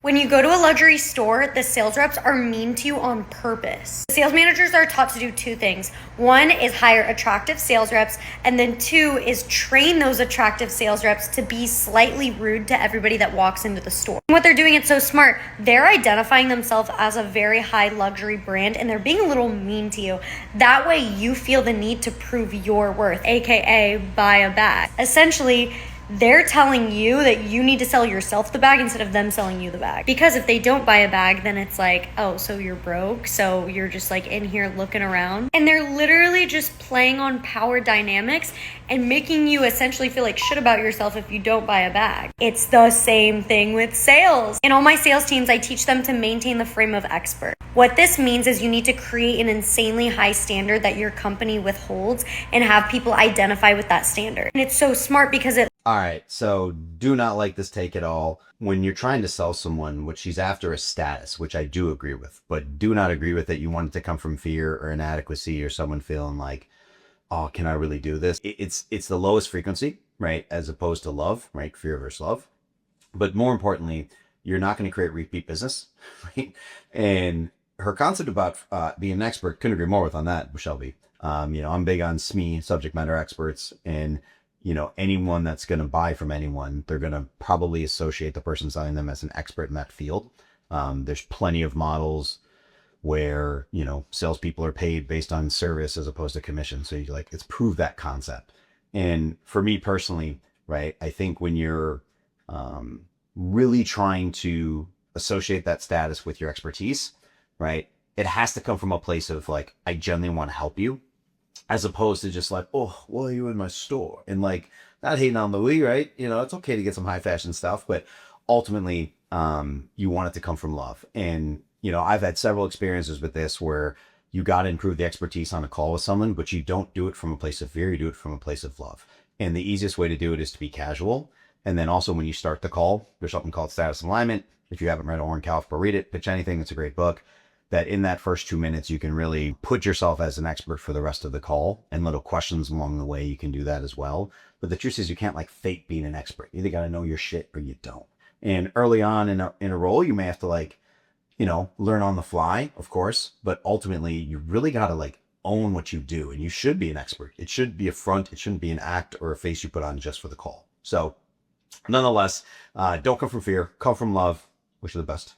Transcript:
When you go to a luxury store, the sales reps are mean to you on purpose. The sales managers are taught to do two things. One is hire attractive sales reps, and then two is train those attractive sales reps to be slightly rude to everybody that walks into the store. What they're doing, it's so smart. They're identifying themselves as a very high luxury brand, and they're being a little mean to you. That way you feel the need to prove your worth, aka buy a bag. Essentially, they're telling you that you need to sell yourself the bag instead of them selling you the bag. Because if they don't buy a bag, then it's like, oh, so you're broke, so you're just like in here looking around. And they're literally just playing on power dynamics and making you essentially feel like shit about yourself if you don't buy a bag. It's the same thing with sales. In all my sales teams, I teach them to maintain the frame of expert. What this means is you need to create an insanely high standard that your company withholds and have people identify with that standard. And it's so smart because it All right, so do not like this take at all. When you're trying to sell someone, what she's after is status, which I do agree with, but do not agree with that you want it to come from fear or inadequacy or someone feeling like, oh, can I really do this? It's the lowest frequency, right? As opposed to love, right? Fear versus love. But more importantly, you're not going to create repeat business, right? And her concept about being an expert, couldn't agree more with on that, Shelby. I'm big on SME, subject matter experts, and anyone that's going to buy from anyone, they're going to probably associate the person selling them as an expert in that field. There's plenty of models where, salespeople are paid based on service as opposed to commission. So you're like, it's prove that concept. And for me personally, right, I think when you're really trying to associate that status with your expertise, right, it has to come from a place of like, I genuinely want to help you, as opposed to just like, oh, well, are you in my store? And like, not hating on Louis, right? It's okay to get some high fashion stuff, but ultimately, you want it to come from love. And, I've had several experiences with this where you got to improve the expertise on a call with someone, but you don't do it from a place of fear, you do it from a place of love. And the easiest way to do it is to be casual. And then also when you start the call, there's something called status alignment. If you haven't read Oren Kauf, read it, Pitch Anything. It's a great book. That in that first 2 minutes, you can really put yourself as an expert for the rest of the call, and little questions along the way. You can do that as well. But the truth is you can't like fake being an expert. You either got to know your shit or you don't. And early on in a role, you may have to like, learn on the fly, of course, but ultimately you really got to like own what you do, and you should be an expert. It should be a front. It shouldn't be an act or a face you put on just for the call. So nonetheless, don't come from fear, come from love. Wish you the best.